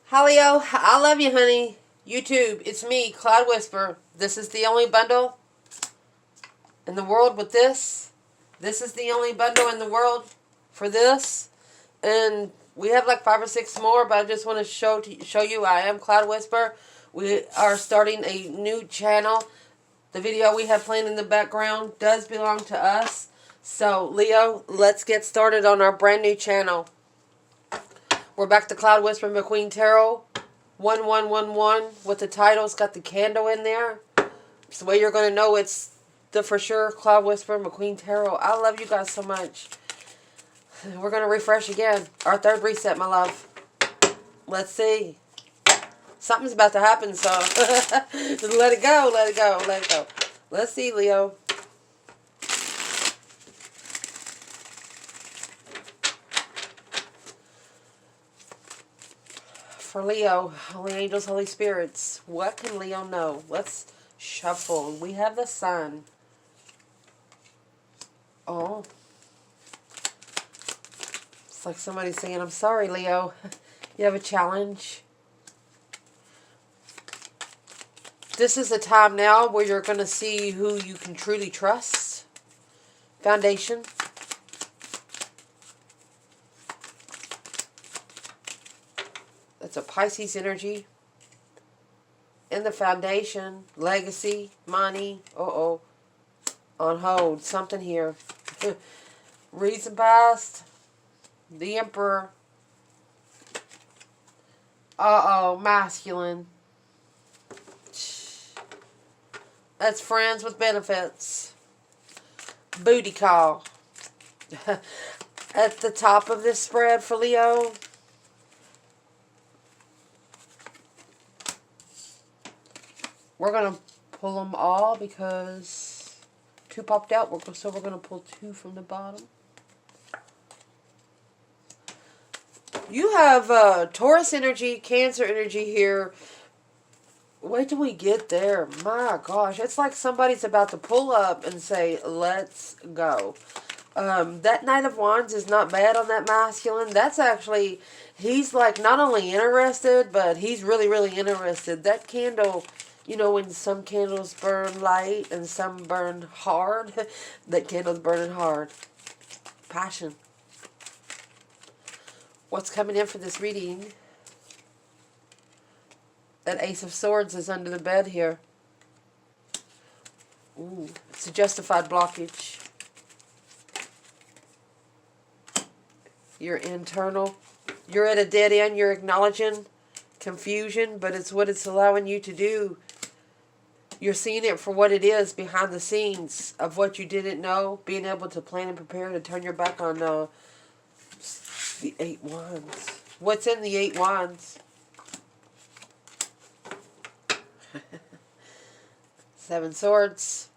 Hi Leo, I love you, honey. YouTube, it's me, Cloud Whisper. This is the only bundle in the world with this. This is the only bundle in the world for this. And we have like 5 or 6 more, but I just want to show you I am Cloud Whisper. We are starting a new channel. The video we have playing in the background does belong to us. So, Leo, let's get started on our brand new channel. We're back to Cloud Whisper McQueen Taroh 1111 with the title. It's got the candle in there. It's the way you're going to know it's the for sure Cloud Whisper McQueen Taroh. I love you guys so much. We're going to refresh again. Our third reset, my love. Let's see. Something's about to happen, so just let it go, let it go, let it go. Let's see, Leo. For Leo, Holy Angels, Holy Spirits, what can Leo know? Let's shuffle. We have the Sun. Oh. It's like somebody saying, I'm sorry, Leo. You have a challenge. This is the time now where you're going to see who you can truly trust. Foundation. That's a Pisces energy. In the foundation, legacy, money. Uh-oh. On hold. Something here. Reason past. The Emperor. Uh-oh. Masculine. That's friends with benefits. Booty call. At the top of this spread for Leo. We're going to pull them all because 2 popped out. So we're going to pull 2 from the bottom. You have Taurus energy, Cancer energy here. Wait till we get there. My gosh. It's like somebody's about to pull up and say, let's go. That Knight of Wands is not bad on that masculine. That's actually, he's like not only interested, but he's really, really interested. That candle, you know, when some candles burn light and some burn hard, that candle's burning hard. Passion. What's coming in for this reading? That Ace of Swords is under the bed here. Ooh, it's a justified blockage. You're internal. You're at a dead end. You're acknowledging confusion, but it's what it's allowing you to do. You're seeing it for what it is behind the scenes of what you didn't know. Being able to plan and prepare to turn your back on the 8 Wands. What's in the 8 Wands? 7 Swords,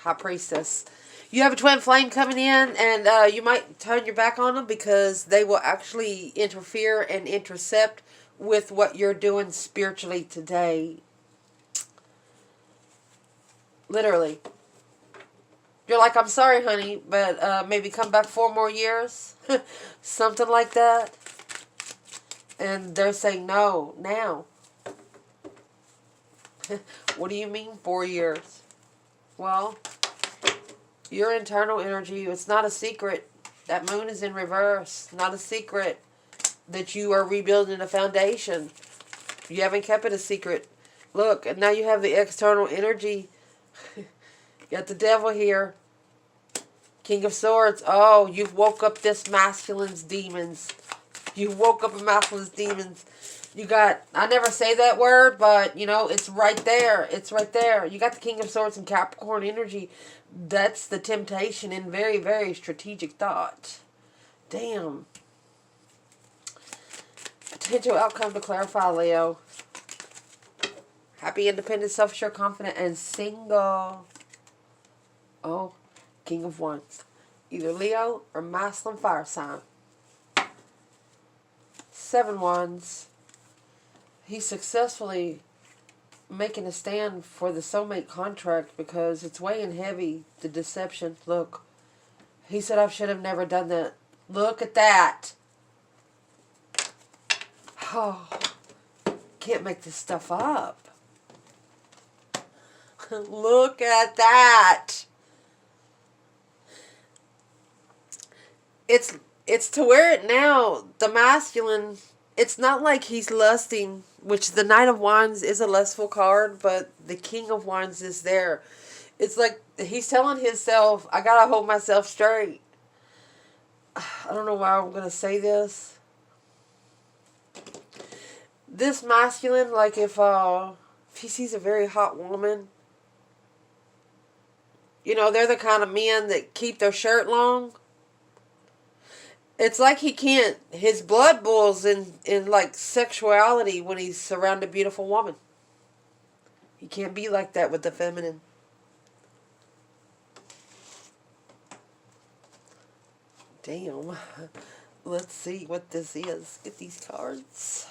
High Priestess. You have a twin flame coming in, and you might turn your back on them because they will actually interfere and intercept with what you're doing spiritually today. Literally. You're like, I'm sorry, honey, but maybe come back 4 more years. Something like that. And they're saying, no, now. What do you mean 4 years? Well, your internal energy, it's not a secret. That moon is in reverse. Not a secret that you are rebuilding a foundation. You haven't kept it a secret. Look, and now you have the external energy. You got the devil here. King of Swords. Oh, you've woke up this masculine's demons. You woke up a masculine's demons. You got, I never say that word, but, you know, it's right there. It's right there. You got the King of Swords and Capricorn energy. That's the temptation in very, very strategic thought. Damn. Potential outcome to clarify, Leo. Happy, independent, self-assured, confident, and single. Oh, King of Wands. Either Leo or masculine fire sign. 7 Wands. He's successfully making a stand for the soulmate contract because it's weighing heavy, the deception. Look, he said I should have never done that. Look at that. Oh, can't make this stuff up. Look at that. It's to where it now, the masculine, it's not like he's lusting, which the Knight of Wands is a lustful card, but the King of Wands is there. It's like he's telling himself, I gotta hold myself straight. I don't know why I'm gonna say this. This masculine, like if he sees a very hot woman, you know, they're the kind of men that keep their shirt long. It's like he can't, his blood boils in like sexuality when he's around a beautiful woman. He can't be like that with the feminine. Damn. Let's see what this is. Get these cards.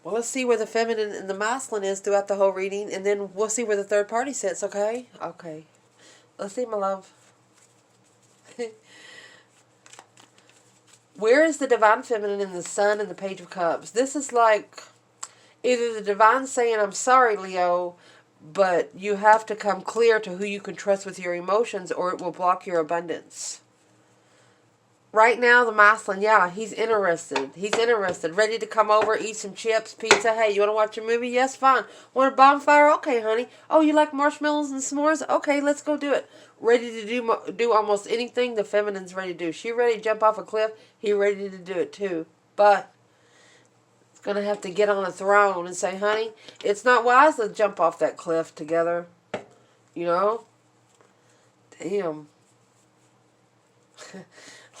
Well, let's see where the feminine and the masculine is throughout the whole reading, and then we'll see where the third party sits, okay? Okay. Let's see, my love. Where is the divine feminine in the Sun and the Page of Cups? This is like either the divine saying, I'm sorry, Leo, but you have to come clear to who you can trust with your emotions or it will block your abundance. Right now, the masculine, yeah, he's interested. He's interested. Ready to come over, eat some chips, pizza. Hey, you want to watch a movie? Yes, fine. Want a bonfire? Okay, honey. Oh, you like marshmallows and s'mores? Okay, let's go do it. Ready to do almost anything the feminine's ready to do. She ready to jump off a cliff. He ready to do it too. But it's going to have to get on a throne and say, honey, it's not wise to jump off that cliff together. You know? Damn.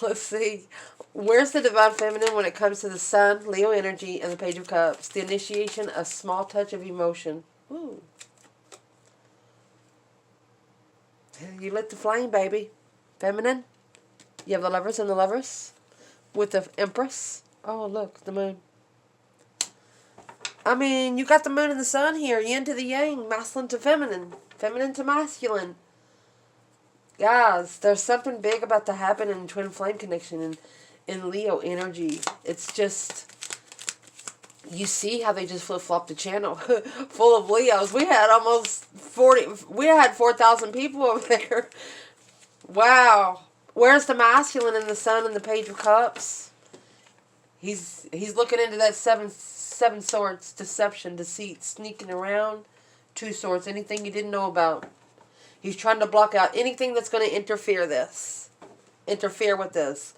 Let's see. Where's the divine feminine when it comes to the Sun, Leo energy, and the Page of Cups? The initiation, a small touch of emotion. Ooh. You lit the flame, baby. Feminine. You have the Lovers and the Lovers. With the Empress. Oh, look, the moon. I mean, you got the moon and the sun here. Yin to the yang. Masculine to feminine. Feminine to masculine. Guys, there's something big about to happen in twin flame connection in Leo energy. It's just, you see how they just flip-flopped the channel full of Leos. We had almost 4,000 people over there. Wow. Where's the masculine in the Sun and the Page of Cups? He's looking into that seven swords, deception, deceit, sneaking around. 2 swords, anything you didn't know about. He's trying to block out anything that's going to interfere with this.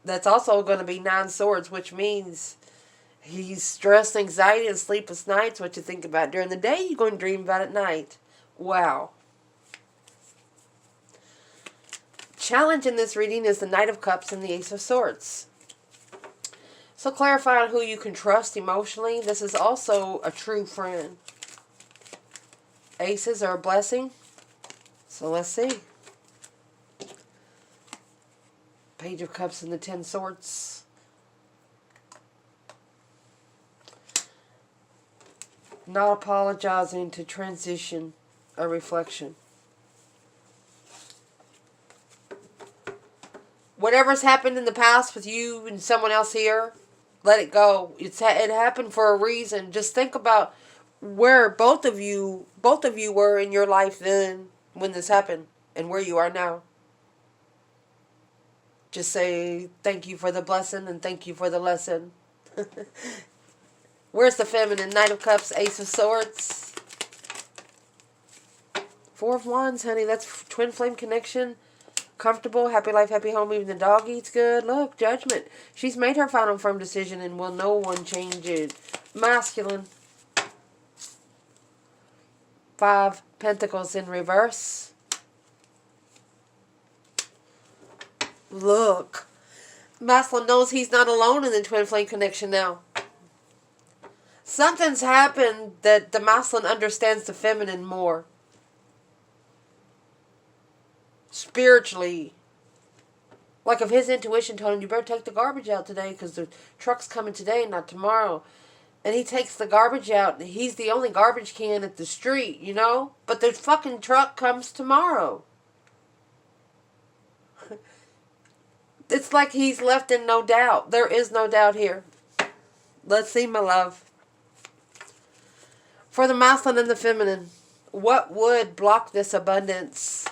That's also going to be 9 swords, which means he's stressed, anxiety, and sleepless nights. What you think about during the day, you're going to dream about at night. Wow. Challenge in this reading is the Knight of Cups and the Ace of Swords. So clarify on who you can trust emotionally. This is also a true friend. Aces are a blessing. So let's see. Page of Cups and the 10 Swords. Not apologizing to transition a reflection. Whatever's happened in the past with you and someone else here, let it go. It happened for a reason. Just think about where both of you were in your life then when this happened and where you are now. Just say thank you for the blessing and thank you for the lesson. Where's the feminine? Knight of Cups, Ace of Swords. 4 of Wands, honey. That's twin flame connection. Comfortable, happy life, happy home, even the dog eats good. Look, Judgment. She's made her final firm decision and will no one change it. Masculine. 5 Pentacles in reverse. Look. Masculine knows he's not alone in the twin flame connection now. Something's happened that the masculine understands the feminine more. Spiritually. Like if his intuition told him, you better take the garbage out today because the truck's coming today, not tomorrow. And he takes the garbage out. He's the only garbage can at the street, you know? But the fucking truck comes tomorrow. It's like he's left in no doubt. There is no doubt here. Let's see, my love. For the masculine and the feminine, what would block this abundance?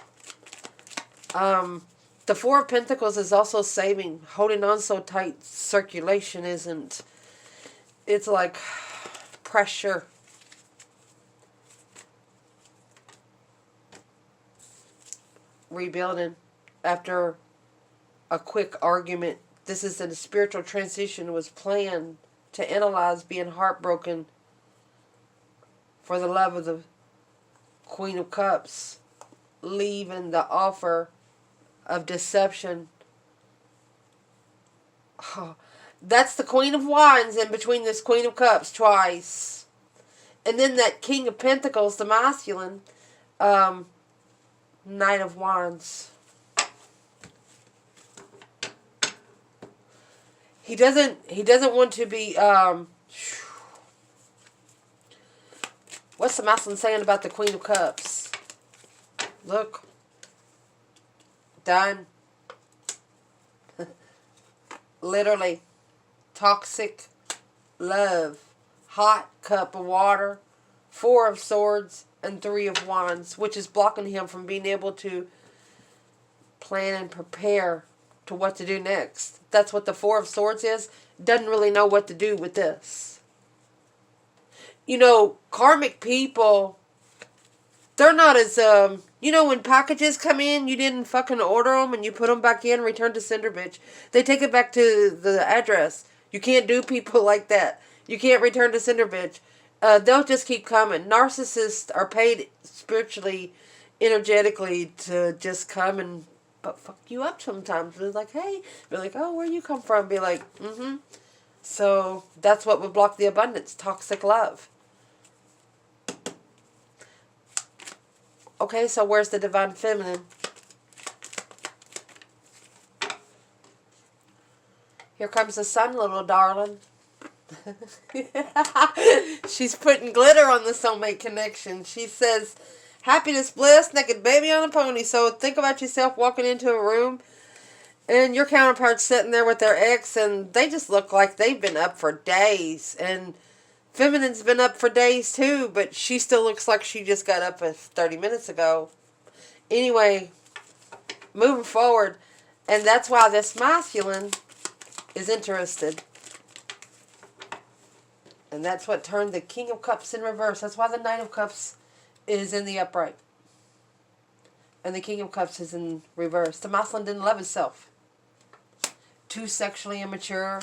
The Four of Pentacles is also saving. Holding on so tight, circulation isn't. It's like pressure. Rebuilding after a quick argument. This is a spiritual transition was planned to analyze being heartbroken for the love of the Queen of Cups, leaving the offer of deception. Oh, that's the Queen of Wands in between this Queen of Cups twice. And then that King of Pentacles, the masculine, Knight of Wands. He doesn't want to be, what's the masculine saying about the Queen of Cups? Look. Done. Literally. Toxic love. Hot cup of water. Four of Swords and Three of Wands, which is blocking him from being able to plan and prepare to what to do next. That's what the Four of Swords is. Doesn't really know what to do with this. You know, karmic people, they're not as, you know, when packages come in, you didn't fucking order them and you put them back in, return to sender, bitch. They take it back to the address. You can't do people like that. You can't return to sender, bitch. They'll just keep coming. Narcissists are paid spiritually, energetically to just come and fuck you up sometimes. Be like, hey. Be like, oh, where you come from? Be like, So that's what would block the abundance. Toxic love. Okay, so where's the divine feminine? Here comes the sun, little darling. She's putting glitter on the soulmate connection. She says, happiness, bliss, naked baby on a pony. So think about yourself walking into a room and your counterpart's sitting there with their ex and they just look like they've been up for days. And feminine's been up for days too, but she still looks like she just got up 30 minutes ago. Anyway, moving forward. And that's why this masculine is interested. And that's what turned the King of Cups in reverse. That's why the Knight of Cups is in the upright. And the King of Cups is in reverse. The masculine didn't love himself. Too sexually immature.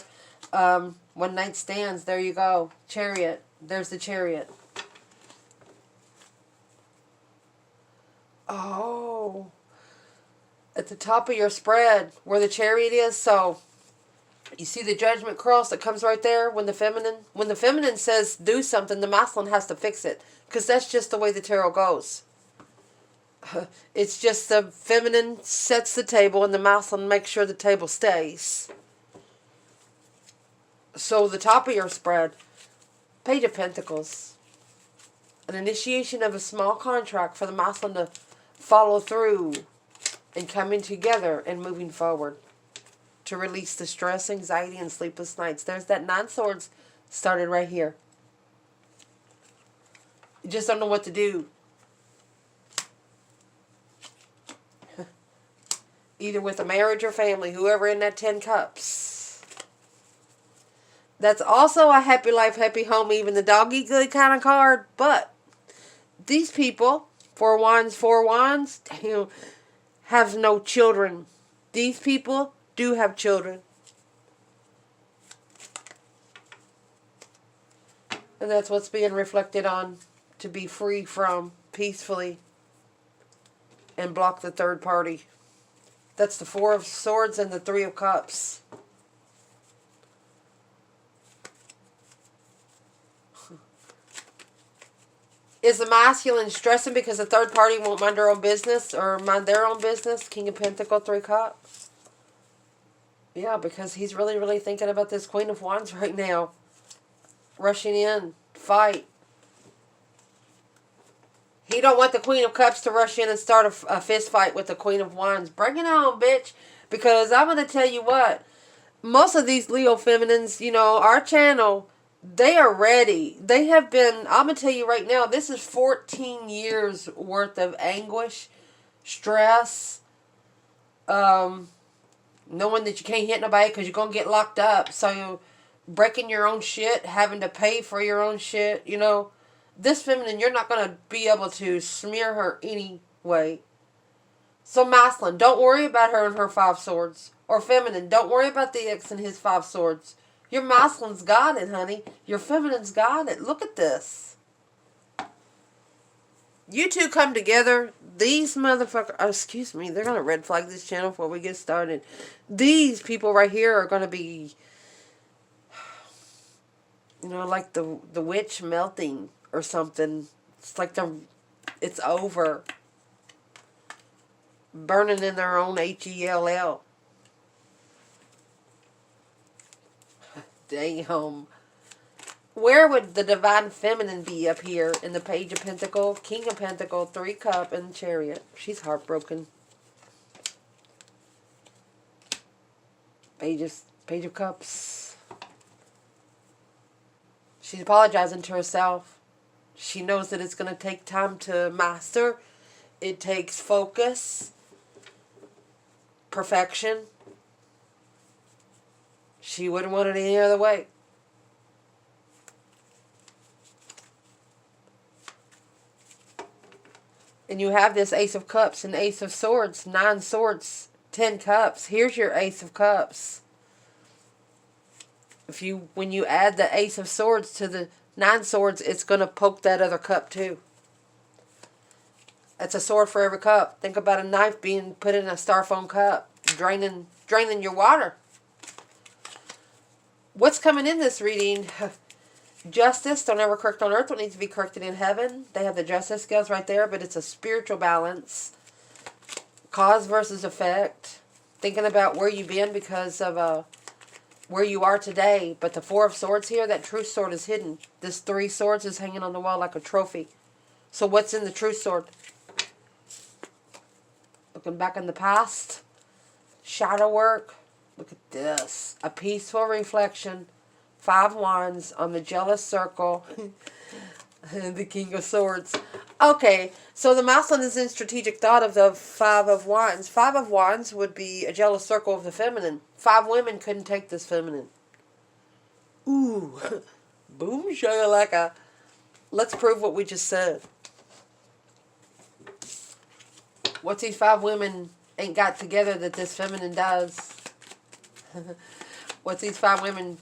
One night stands. There you go. Chariot. There's the Chariot. Oh. At the top of your spread where the Chariot is. So you see the Judgment cross that comes right there when the feminine says do something, the masculine has to fix it. Because that's just the way the tarot goes. It's just the feminine sets the table and the masculine makes sure the table stays. So the top of your spread, Page of Pentacles. An initiation of a small contract for the masculine to follow through and coming together and moving forward. To release the stress, anxiety, and sleepless nights. There's that 9 swords started right here. You just don't know what to do. Either with a marriage or family, whoever in that 10 cups. That's also a happy life, happy home, even the dog eat good kind of card. But these people, Four Wands, have no children. These people do have children. And that's what's being reflected on to be free from peacefully and block the third party. That's the Four of Swords and the Three of Cups. Is the masculine stressing because the third party won't mind their own business or mind their own business? King of Pentacles, 3 cups. Yeah, because he's really, really thinking about this Queen of Wands right now. Rushing in. Fight. He don't want the Queen of Cups to rush in and start a fist fight with the Queen of Wands. Bring it on, bitch. Because I'm going to tell you what, most of these Leo feminines, you know, our channel, they are ready. They have been, I'm going to tell you right now, this is 14 years worth of anguish, stress, knowing that you can't hit nobody because you're going to get locked up. So you're breaking your own shit, having to pay for your own shit, you know. This feminine, you're not going to be able to smear her anyway. So masculine, don't worry about her and her 5 swords. Or feminine, don't worry about the ex and his 5 swords. Your masculine's got it, honey. Your feminine's got it. Look at this. You two come together. These motherfuckers, oh, excuse me, they're going to red flag this channel before we get started. These people right here are going to be, you know, like the witch melting or something. It's like it's over. Burning in their own HELL. Damn. Where would the divine feminine be up here in the Page of Pentacle, King of Pentacle, 3 Cup, and Chariot? She's heartbroken. Page of Cups. She's apologizing to herself. She knows that it's going to take time to master. It takes focus. Perfection. She wouldn't want it any other way. And you have this Ace of Cups and Ace of Swords, 9 swords, 10 cups. Here's your Ace of Cups. When you add the Ace of Swords to the 9 swords, it's going to poke that other cup too. That's a sword for every cup. Think about a knife being put in a styrofoam cup, draining your water. What's coming in this reading? Justice. Don't ever correct on earth what needs to be corrected in heaven. They have the justice scales right there, but it's a spiritual balance. Cause versus effect. Thinking about where you've been because of where you are today. But the 4 of Swords here, that true sword is hidden. This 3 swords is hanging on the wall like a trophy. So what's in the true sword? Looking back in the past. Shadow work. Look at this. A peaceful reflection. 5 wands on the jealous circle. And the King of Swords. Okay, so the masculine is in strategic thought of the 5 of wands. 5 of wands would be a jealous circle of the feminine. 5 women couldn't take this feminine. Ooh. Boom shakalaka. Let's prove what we just said. What's these 5 women ain't got together that this feminine does? What's these 5 women?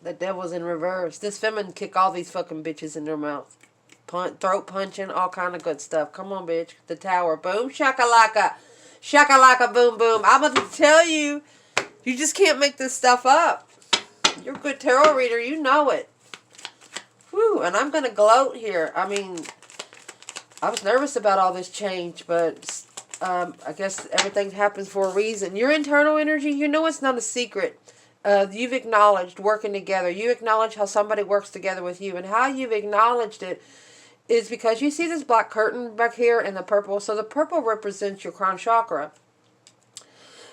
The devil's in reverse. This feminine kick all these fucking bitches in their mouth. Throat punching, all kind of good stuff. Come on, bitch. The Tower. Boom shakalaka. Shakalaka boom boom. I'm going to tell you, you just can't make this stuff up. You're a good tarot reader. You know it. Whew, and I'm going to gloat here. I mean, I was nervous about all this change, but I guess everything happens for a reason. Your internal energy, you know it's not a secret. You've acknowledged working together. You acknowledge how somebody works together with you. And how you've acknowledged it is because you see this black curtain back here and the purple. So the purple represents your crown chakra.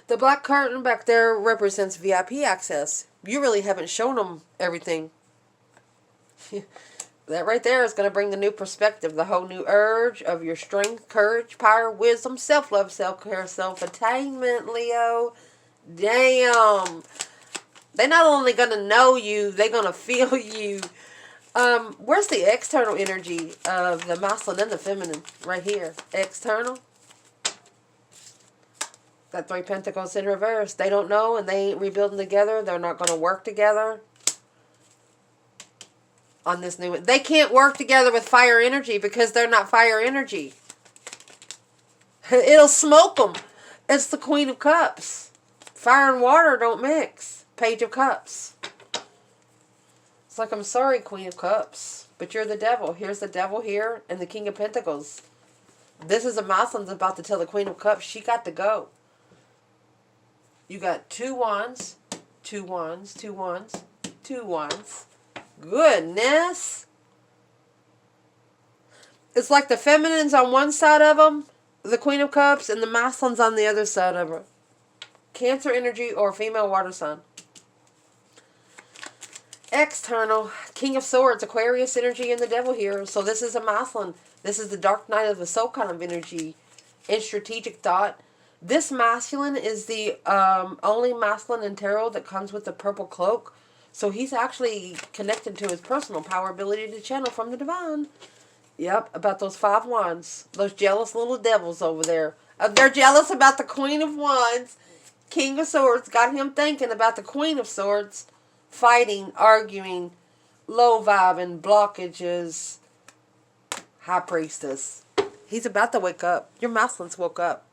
The black curtain back there represents VIP access. You really haven't shown them everything. That right there is going to bring the new perspective, the whole new urge of your strength, courage, power, wisdom, self-love, self-care, self-attainment, Leo. Damn. They're not only going to know you, they're going to feel you. Where's the external energy of the masculine and the feminine? Right here. External. Got 3 pentacles in reverse. They don't know and they ain't rebuilding together. They're not going to work together. On this new one. They can't work together with fire energy because they're not fire energy. It'll smoke them. It's the Queen of Cups. Fire and water don't mix. Page of Cups. It's like, I'm sorry, Queen of Cups, but you're the devil. Here's the devil here and the King of Pentacles. This is a masculine's about to tell the Queen of Cups she got to go. You got 2 wands, 2 wands, 2 wands, 2 wands. Goodness. It's like the feminine's on one side of them. the Queen of Cups, and the masculine's on the other side of her. Cancer energy or female water sign. External, King of Swords, Aquarius energy, and the Devil here. So this is a masculine. This is the dark night of the soul kind of energy and strategic thought. This masculine is the only masculine in tarot that comes with the purple cloak. So he's actually connected to his personal power ability to channel from the divine. Yep, about those 5 wands. Those jealous little devils over there. They're jealous about the Queen of Wands. King of Swords got him thinking about the Queen of Swords. Fighting, arguing, low vibing, blockages. High Priestess. He's about to wake up. Your masculines woke up.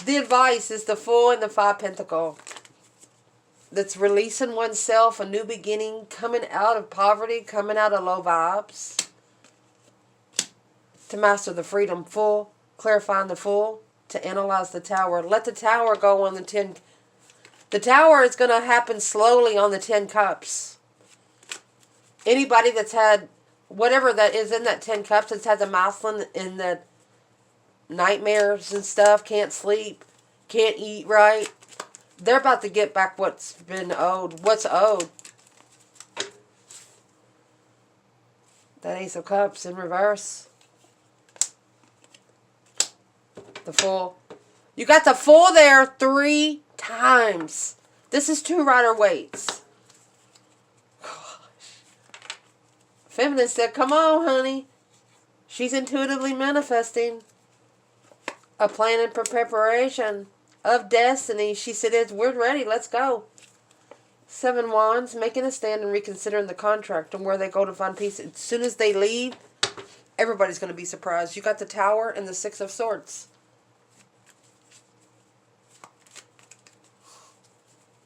The advice is the Fool and the 5 Pentacle. That's releasing oneself, a new beginning, coming out of poverty, coming out of low vibes. To master the freedom Fool, clarifying the Fool, to analyze the Tower. Let the Tower go on the 10. The Tower is going to happen slowly on the 10 Cups. Anybody that's had whatever that is in that 10 Cups, that's had the masculine in the nightmares and stuff, can't sleep, can't eat right. They're about to get back what's been owed. What's owed. That Ace of Cups in reverse. The Fool. You got the Fool there 3 times. This is 2 Rider-Waite's. Gosh. Feminine said, come on, honey. She's intuitively manifesting a plan and preparation of destiny. She said, we're ready. Let's go. 7 Wands, making a stand and reconsidering the contract and where they go to find peace. As soon as they leave, everybody's going to be surprised. You got the Tower and the 6 of Swords.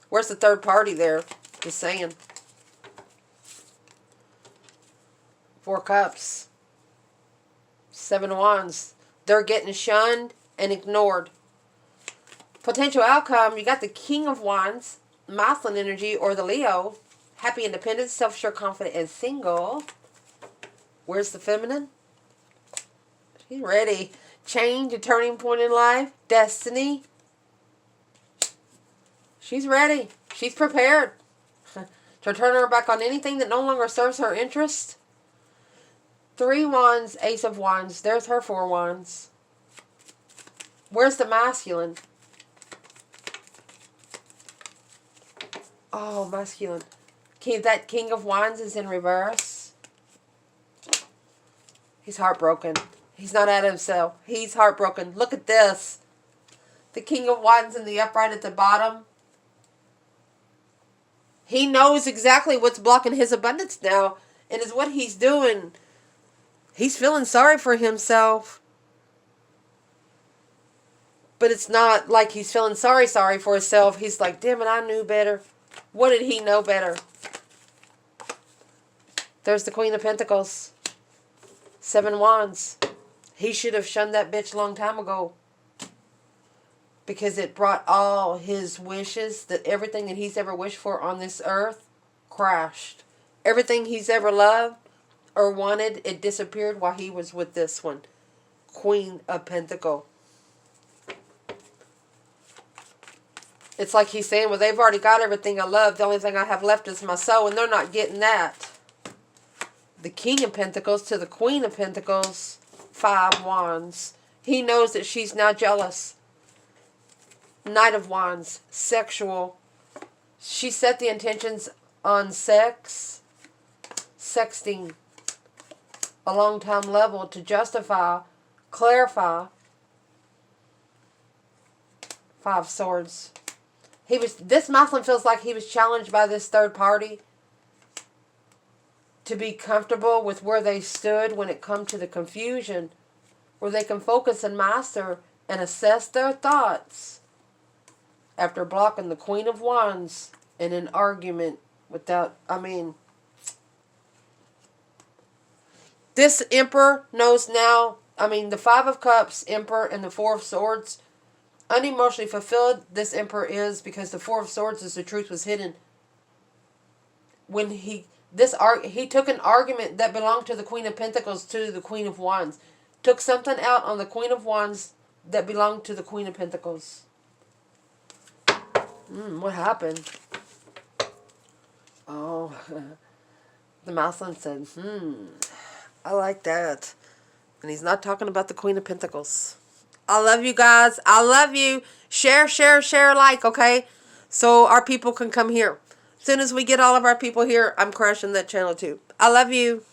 Where's the third party there? Just saying. 4 Cups. 7 Wands. They're getting shunned and ignored. Potential outcome, you got the King of Wands, masculine energy, or the Leo. Happy, independent, self-assured, confident, and single. Where's the feminine? She's ready. Change, a turning point in life. Destiny. She's ready. She's prepared to turn her back on anything that no longer serves her interest. 3 Wands, Ace of Wands. There's her 4 Wands. Where's the masculine? Oh, masculine. That King of Wands is in reverse. He's heartbroken. He's not out of himself. He's heartbroken. Look at this. The King of Wands in the upright at the bottom. He knows exactly what's blocking his abundance now. And is what he's doing. He's feeling sorry for himself. But it's not like he's feeling sorry for himself. He's like, damn it, I knew better. What did he know better? There's the Queen of Pentacles. 7 Wands. He should have shunned that bitch a long time ago. Because it brought all his wishes, that everything that he's ever wished for on this earth, crashed. Everything he's ever loved or wanted, it disappeared while he was with this one. Queen of Pentacles. It's like he's saying, well, they've already got everything I love. The only thing I have left is my soul, and they're not getting that. The King of Pentacles to the Queen of Pentacles, 5 Wands. He knows that she's now jealous. Knight of Wands, sexual. She set the intentions on sex, sexting, a long-time level to justify, clarify. 5 Swords. This masculine feels like he was challenged by this third party to be comfortable with where they stood when it comes to the confusion, where they can focus and master and assess their thoughts after blocking the Queen of Wands in an argument without, this Emperor knows now, the 5 of Cups, Emperor, and the 4 of Swords, unemotionally fulfilled this Emperor is, because the 4 of Swords is the truth was hidden. When He took an argument that belonged to the Queen of Pentacles to the Queen of Wands. Took something out on the Queen of Wands that belonged to the Queen of Pentacles. What happened? Oh, the Mousland said, I like that. And he's not talking about the Queen of Pentacles. I love you guys. I love you. Share, share, share, like, okay? So our people can come here. As soon as we get all of our people here, I'm crashing that channel too. I love you.